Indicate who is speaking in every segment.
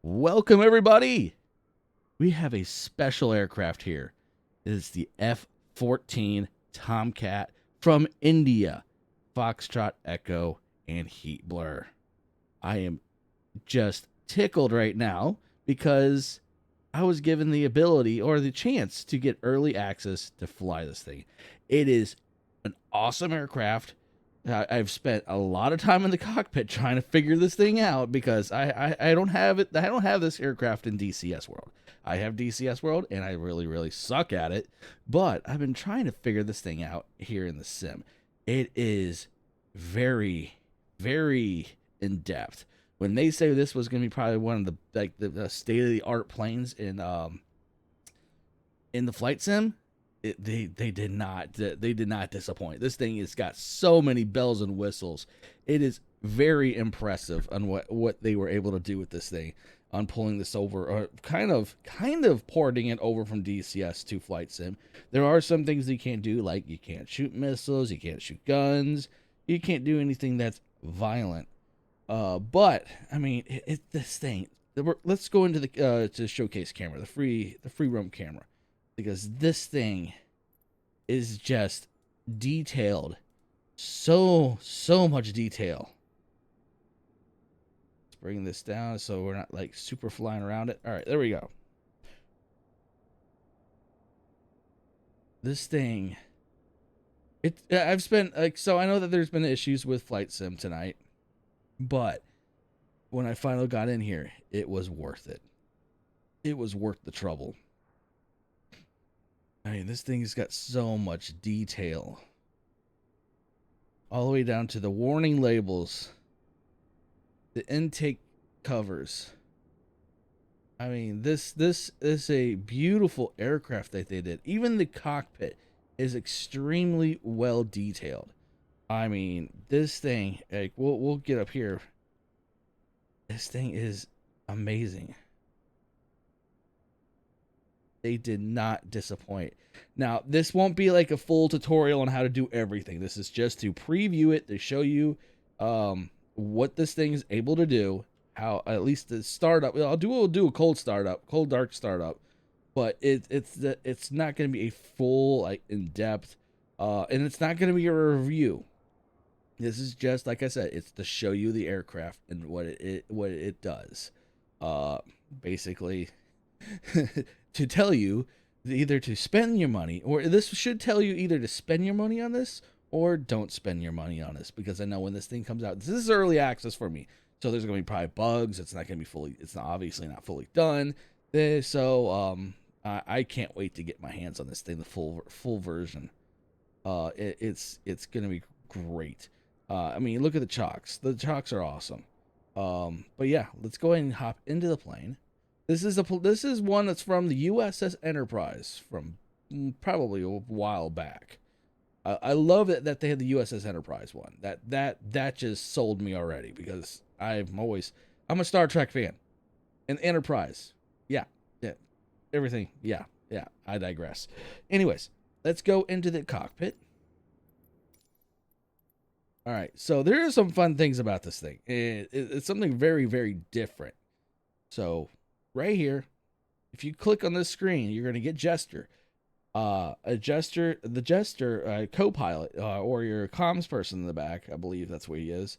Speaker 1: Welcome, everybody. We have a special aircraft here. It is the F-14 Tomcat from India, Foxtrot, Echo, and Heatblur. I am just tickled right now because I was given the ability or the chance to get early access to fly this thing. It is an awesome aircraft. I've spent a lot of time in the cockpit trying to figure this thing out because I don't have it. I don't have this aircraft in DCS World. I have DCS World and I really suck at it. But I've been trying to figure this thing out here in the sim. It is very in depth. When they say this was going to be probably one of the state of the art planes in the flight sim, they did not disappoint. This thing has got so many bells and whistles. It is very impressive on what they were able to do with this thing, on pulling this over, or kind of porting it over from DCS to flight sim. There are some things you can't do, like you can't shoot missiles, you can't shoot guns, you can't do anything that's violent. But I mean, this thing. Let's go into the to showcase camera, the free roam camera, because this thing is just detailed, so much detail. Let's bring this down so we're not like super flying around it. All right, there we go. This thing, I've spent so I know that there's been issues with flight sim tonight, but when I finally got in here, it was worth it. It was worth the trouble. I mean, this thing's got so much detail. All the way down to the warning labels, the intake covers. I mean, this is a beautiful aircraft that they did. Even the cockpit is extremely well detailed. I mean, this thing, like we'll get up here. This thing is amazing. They did not disappoint. Now, this won't be like a full tutorial on how to do everything. This is just to preview it, to show you what this thing is able to do, how at least the startup. We'll do a cold dark startup, but it's not going to be a full like in depth, and it's not going to be a review. This is just like I said, it's to show you the aircraft and what it does. Basically, to tell you either to spend your money, or this should tell you either to spend your money on this or don't spend your money on this, because I know when this thing comes out, this is early access for me, so there's gonna be probably bugs. It's not gonna be fully. It's not obviously not fully done. I can't wait to get my hands on this thing, the full version. It's gonna be great. I mean, look at the chocks. The chocks are awesome. But yeah, let's go ahead and hop into the plane. This is one that's from the USS Enterprise from probably a while back. I love it that they had the USS Enterprise one. That just sold me already, because I'm a Star Trek fan, and Enterprise, yeah, everything, yeah. I digress. Anyways, let's go into the cockpit. All right, so there are some fun things about this thing. It's something very different. So right here, if you click on this screen, you're going to get Jester. The Jester co-pilot, or your comms person in the back, I believe that's what he is.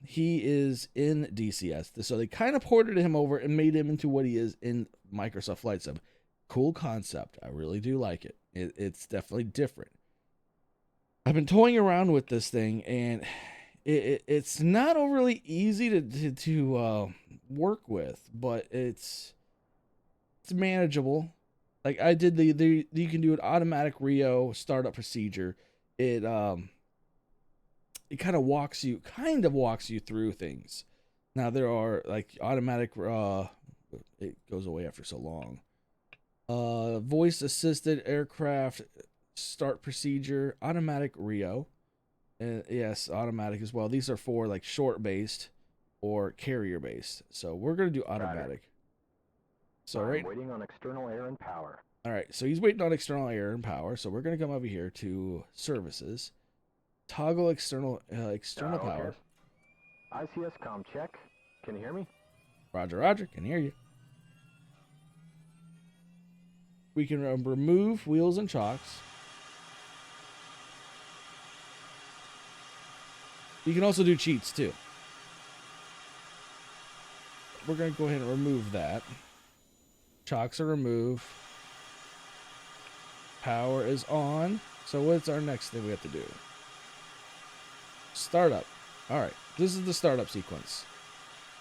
Speaker 1: He is in DCS, so they kind of ported him over and made him into what he is in Microsoft Flight Sim. Cool concept. I really do like it. It's definitely different. I've been toying around with this thing, and it's not overly easy to work with, but it's manageable. Like I did you can do an automatic Rio startup procedure. It kind of walks you through things. Now there are like automatic it goes away after so long. Voice assisted aircraft start procedure, automatic Rio. Yes, automatic as well. These are for like short based or carrier based. So we're gonna do automatic. So right,
Speaker 2: waiting on external air and power.
Speaker 1: all right. So he's waiting on external air and power. So we're gonna come over here to services, toggle external power.
Speaker 2: ICS com check. Can you hear me?
Speaker 1: Roger, Roger. Can hear you. We can remove wheels and chocks. You can also do cheats too. We're going to go ahead and remove that. Chocks are removed. Power is on. So what's our next thing we have to do? Startup. Alright, this is the startup sequence.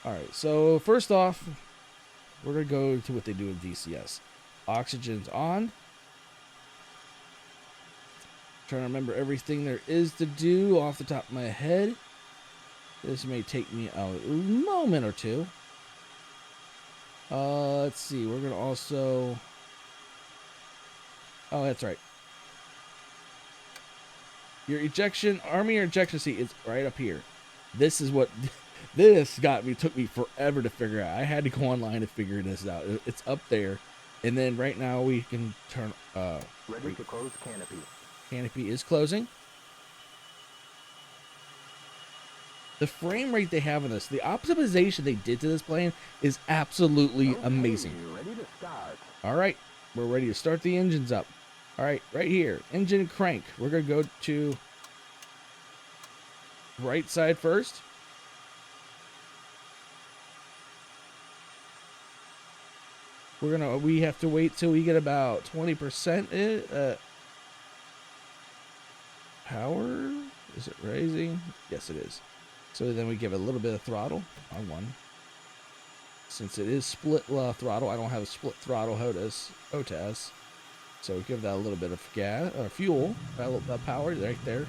Speaker 1: Alright, so first off, we're going to go to what they do in DCS. Oxygen's on. Trying to remember everything there is to do off the top of my head. This may take me a moment or two. Let's see. We're going to also... Oh, that's right. Your ejection, arming your ejection seat is right up here. This is what... This took me forever to figure out. I had to go online to figure this out. It's up there. And then right now we can turn...
Speaker 2: Ready to close canopy.
Speaker 1: Canopy is closing. The frame rate they have in this, the optimization they did to this plane is absolutely amazing.
Speaker 2: Ready to start.
Speaker 1: All right, we're ready to start the engines up. All right, right here, engine crank. We're going to go to right side first. We have to wait till we get about 20% power. Is it raising? Yes, it is. So then we give it a little bit of throttle on one. Since it is split throttle, I don't have a split throttle HOTAS. So give that a little bit of fuel, power right there.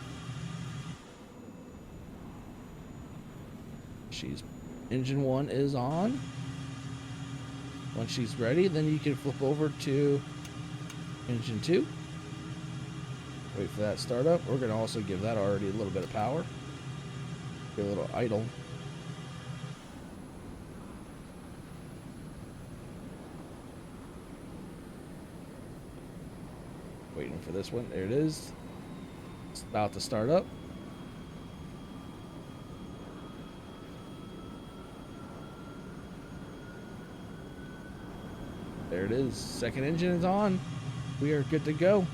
Speaker 1: Engine 1 is on. Once she's ready, then you can flip over to engine 2. Wait for that start up. We're going to also give that already a little bit of power. Get a little idle. Waiting for this one. There it is. It's about to start up. There it is. Second engine is on. We are good to go.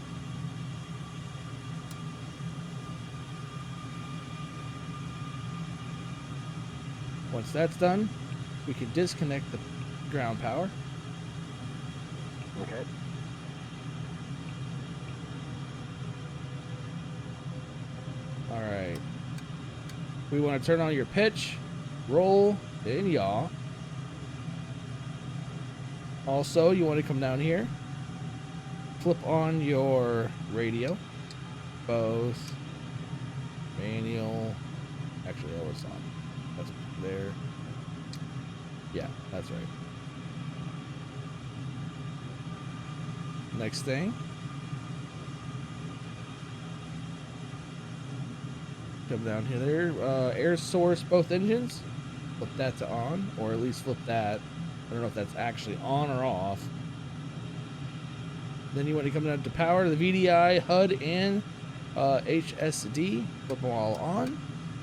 Speaker 1: Once that's done, we can disconnect the ground power.
Speaker 2: Okay.
Speaker 1: All right. We want to turn on your pitch, roll, and yaw. Also, you want to come down here, flip on your radio, both manual. Actually, that was on. That's there. Yeah, that's right. Next thing. Come down here. Air source, both engines. Flip that to on, or at least flip that. I don't know if that's actually on or off. Then you want to come down to power, the VDI, HUD, and HSD. Flip them all on.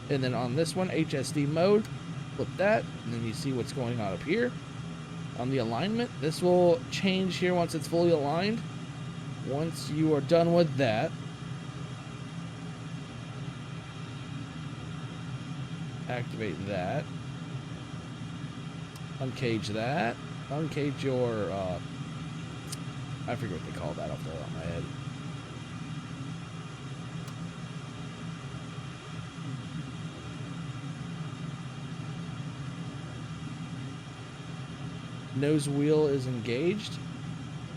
Speaker 1: And then on this one, HSD mode, flip that. And then you see what's going on up here. On the alignment, this will change here once it's fully aligned. Once you are done with that, activate that. Uncage that. Uncage your, I forget what they call that off the top of my head. Nose wheel is engaged.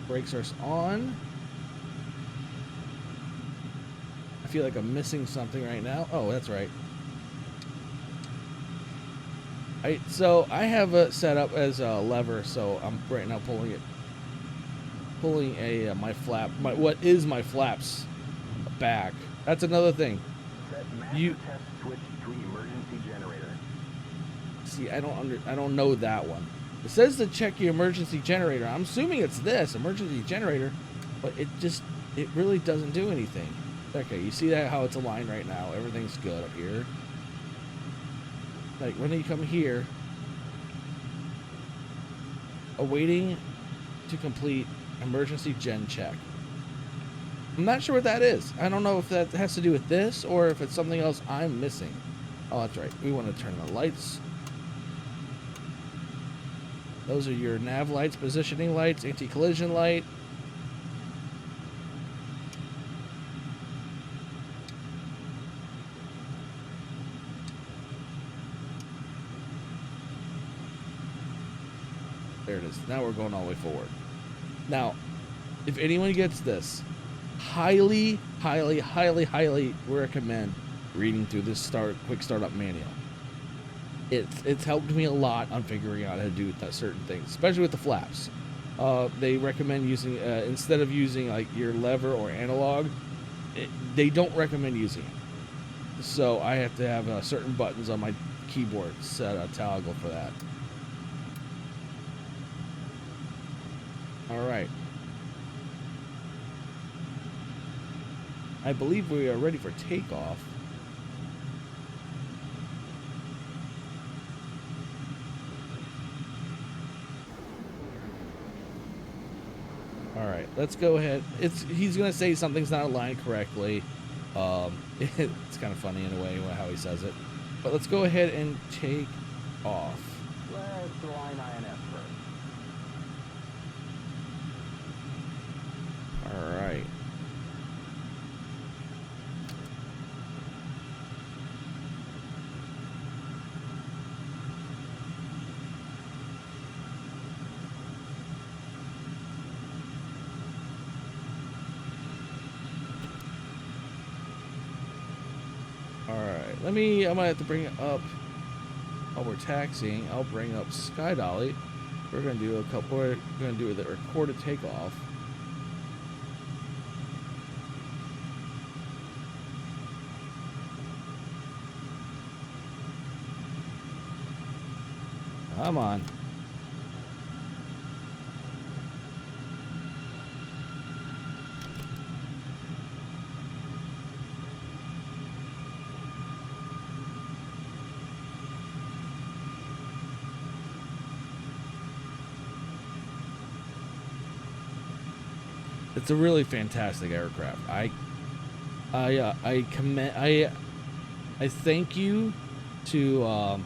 Speaker 1: Brakes are on. I feel like I'm missing something right now. Oh, that's right. So I have it set up as a lever, so I'm right now pulling my flap, what is my flaps back. That's another thing.
Speaker 2: Set master test switch to emergency generator.
Speaker 1: See, I don't know that one. It says to check your emergency generator. I'm assuming it's this emergency generator, but it really doesn't do anything. Okay, you see that how it's aligned right now. Everything's good up here. Like when you come here, awaiting to complete emergency gen check. I'm not sure what that is. I don't know if that has to do with this or if it's something else I'm missing. Oh, that's right. We want to turn the lights. Those are your nav lights, positioning lights, anti-collision light. There it is. Now we're going all the way forward. Now, if anyone gets this, highly recommend reading through this quick startup manual. It's helped me a lot on figuring out how to do certain things, especially with the flaps. They recommend using instead of using like your lever or analog, they don't recommend using it. So I have to have certain buttons on my keyboard set a toggle for that. All right. I believe we are ready for takeoff. All right, let's go ahead. He's gonna say something's not aligned correctly. It's kind of funny in a way how he says it. But let's go ahead and take off.
Speaker 2: Let's align INS first.
Speaker 1: All right. I'm gonna have to bring it up while we're taxiing. I'll bring up Sky Dolly. We're gonna do we're gonna do the recorded takeoff. Come on. It's a really fantastic aircraft. I thank you to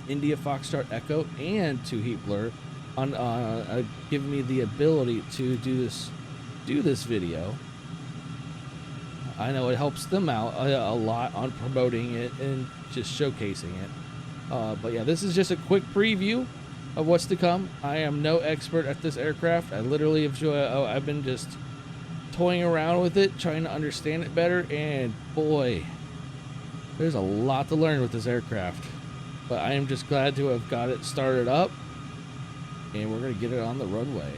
Speaker 1: IndiaFoxtEcho and to Heatblur on giving me the ability to do this video. I know it helps them out a lot on promoting it and just showcasing it. But yeah, this is just a quick preview of what's to come. I am no expert at this aircraft. I literally have I've been just toying around with it, trying to understand it better, and boy, there's a lot to learn with this aircraft. But I am just glad to have got it started up, and we're going to get it on the runway.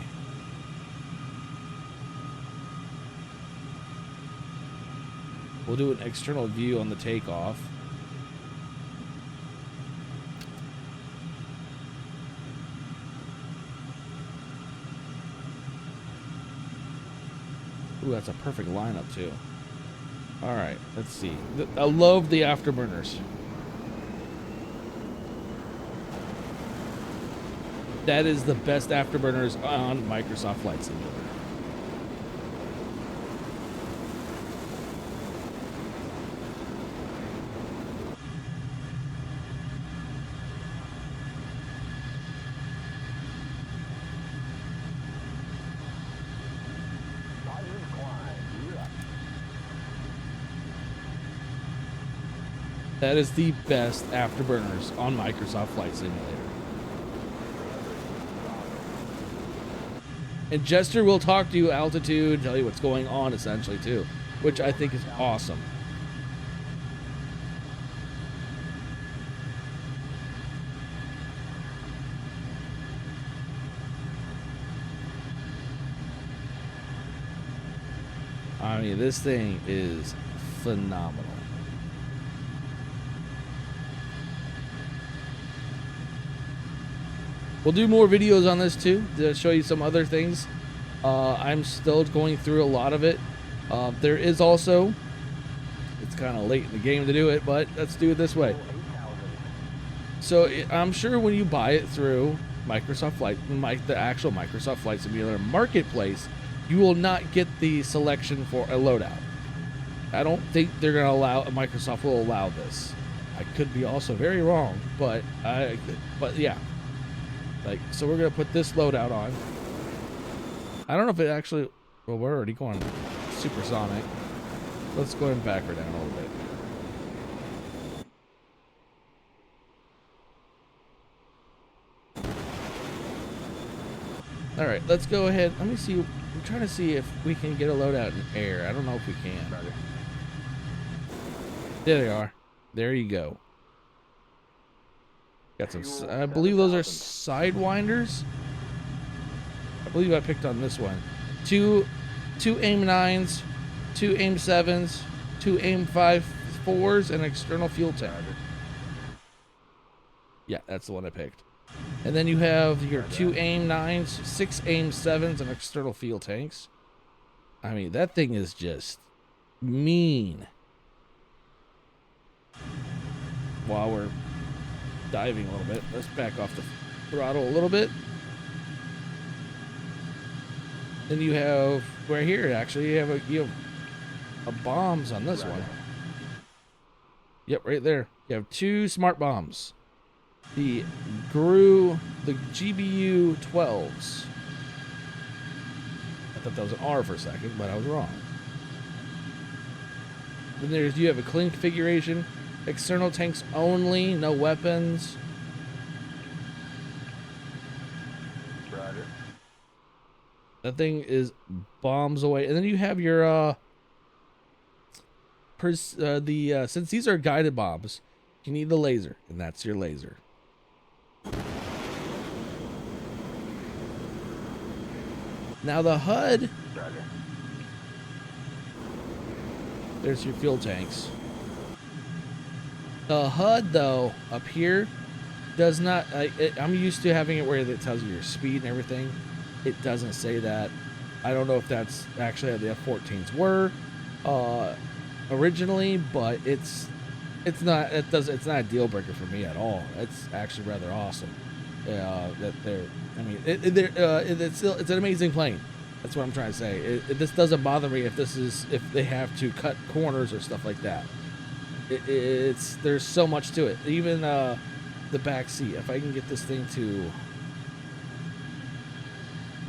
Speaker 1: We'll do an external view on the takeoff. Ooh, that's a perfect lineup too. All right, let's see. I love the afterburners. That is the best afterburners on Microsoft Flight Simulator. That is the best afterburners on Microsoft Flight Simulator. And Jester will talk to you altitude, tell you what's going on essentially too, which I think is awesome. I mean, this thing is phenomenal. We'll do more videos on this too to show you some other things. I'm still going through a lot of it. There is also, it's kind of late in the game to do it, but let's do it this way. So I'm sure when you buy it through Microsoft Flight, the actual Microsoft Flight Simulator Marketplace, you will not get the selection for a loadout. I don't think they're going to allow, Microsoft will allow this. I could be also very wrong, but yeah. Like, so we're going to put this loadout on. I don't know if it actually, well, we're already going supersonic. Let's go ahead and back her down a little bit. All right, let's go ahead. Let me see. I'm trying to see if we can get a loadout in air. I don't know if we can. There they are. There you go. Got some. I believe those are sidewinders. I believe I picked on this one. Two AIM 9s, two AIM 7s, two AIM 5.4s, and an external fuel tank. Yeah, that's the one I picked. And then you have your two AIM 9s, six AIM 7s, and external fuel tanks. I mean, that thing is just mean. While we're diving a little bit, let's back off the throttle a little bit. Then you have right here. Actually, you have a bombs on this one. Yep, right there. You have two smart bombs. The GBU 12s. I thought that was an R for a second, but I was wrong. Then you have a clean configuration. External tanks only, no weapons.
Speaker 2: Roger.
Speaker 1: That thing is bombs away. And then you have your since these are guided bombs, you need the laser, and that's your laser. Now the HUD,
Speaker 2: Roger.
Speaker 1: there's your fuel tanks. The HUD, though, up here, does not... I'm used to having it where it tells you your speed and everything. It doesn't say that. I don't know if that's actually how the F-14s were originally, but it's not a deal breaker for me at all. It's actually rather awesome that they're... I mean, it's an amazing plane. That's what I'm trying to say. This doesn't bother me if they have to cut corners or stuff like that. There's so much to it. Even the back seat. If I can get this thing to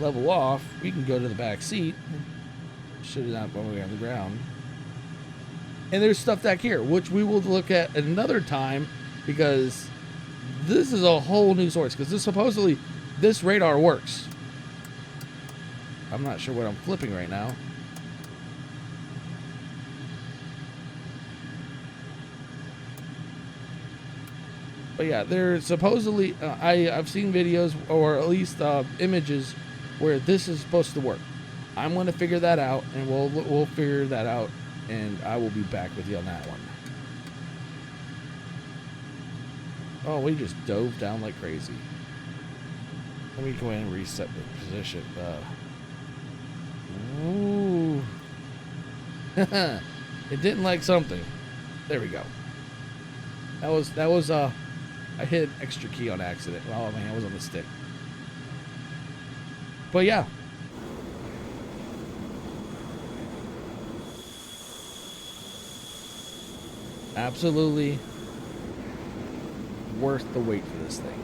Speaker 1: level off, we can go to the back seat. Should not when we're on the ground. And there's stuff back here, which we will look at another time, because this is a whole new source. Because supposedly this radar works. I'm not sure what I'm flipping right now. But yeah, there's supposedly, I've seen videos, or at least images, where this is supposed to work. I'm going to figure that out, and we'll figure that out, and I will be back with you on that one. Oh, we just dove down like crazy. Let me go ahead and reset the position. Ooh. It didn't like something. There we go. That was I hit an extra key on accident. Oh man, I was on the stick. But yeah. Absolutely worth the wait for this thing.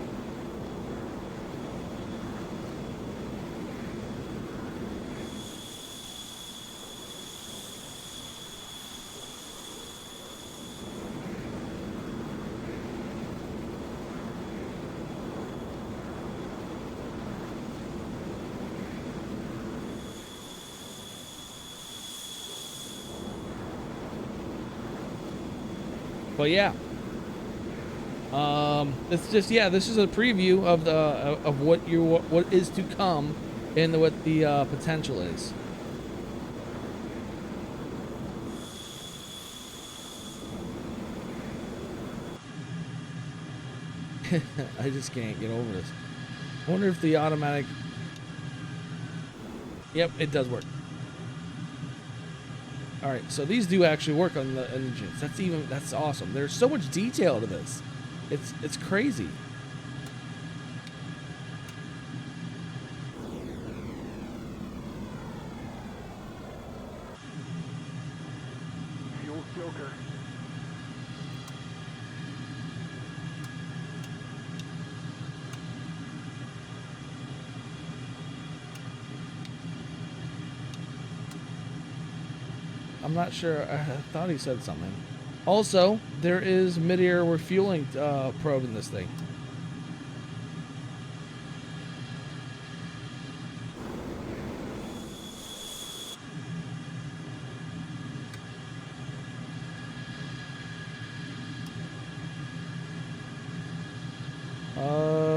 Speaker 1: But yeah, it's just, yeah, this is a preview of the of what is to come and what the potential is. I just can't get over this. I wonder if the automatic. Yep, it does work. All right, so these do actually work on the engines. That's awesome. There's so much detail to this. It's crazy.
Speaker 2: Joker.
Speaker 1: I'm not sure. I thought he said something. Also, there is mid-air refueling probe in this thing.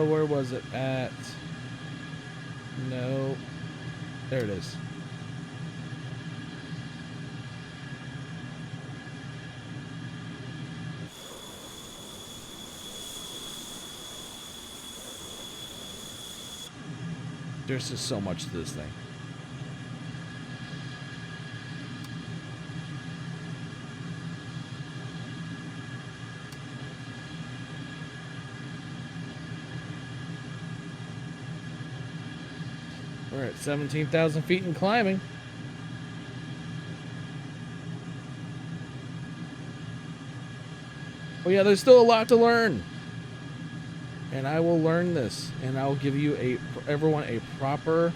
Speaker 1: Where was it at? No. There it is. There's just so much to this thing. We're at 17,000 feet and climbing. Oh yeah, there's still a lot to learn. And I will learn this, and I will give you everyone a proper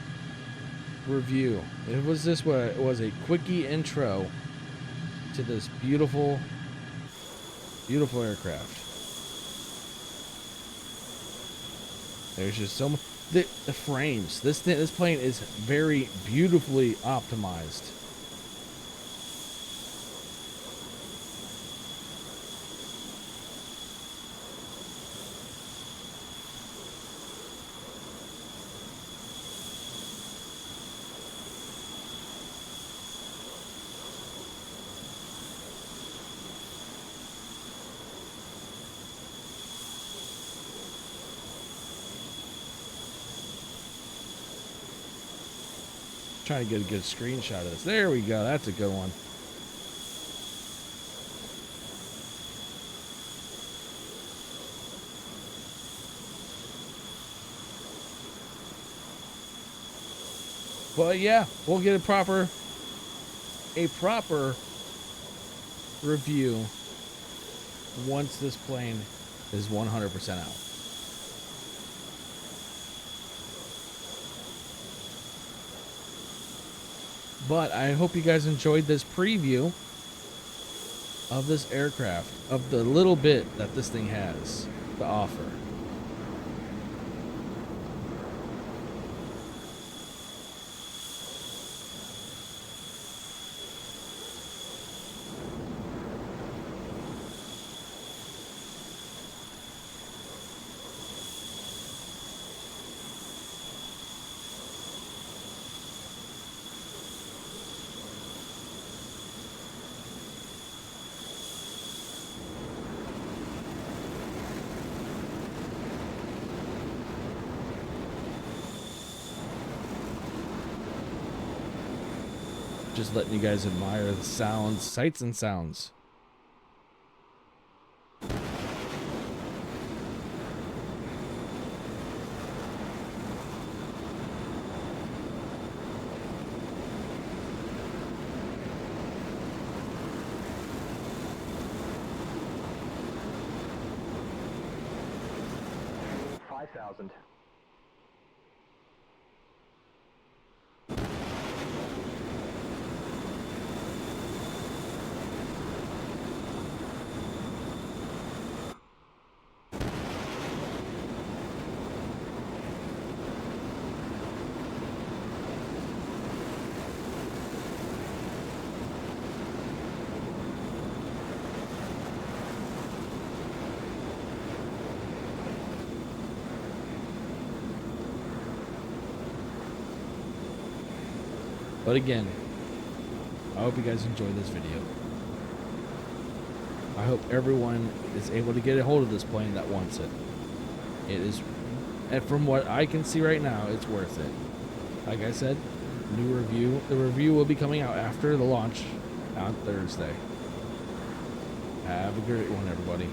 Speaker 1: review. It was a quickie intro to this beautiful, beautiful aircraft. There's just so much. The frames. This plane is very beautifully optimized. Trying to get a good screenshot of this. There we go. That's a good one. But yeah, we'll get a proper review once this plane is 100% out. But I hope you guys enjoyed this preview of this aircraft, of the little bit that this thing has to offer. Just letting you guys admire the sounds, sights and sounds.
Speaker 2: $5,000.
Speaker 1: But again, I hope you guys enjoyed this video. I hope everyone is able to get a hold of this plane that wants it. It is, and from what I can see right now, it's worth it. Like I said, new review. The review will be coming out after the launch on Thursday. Have a great one, everybody.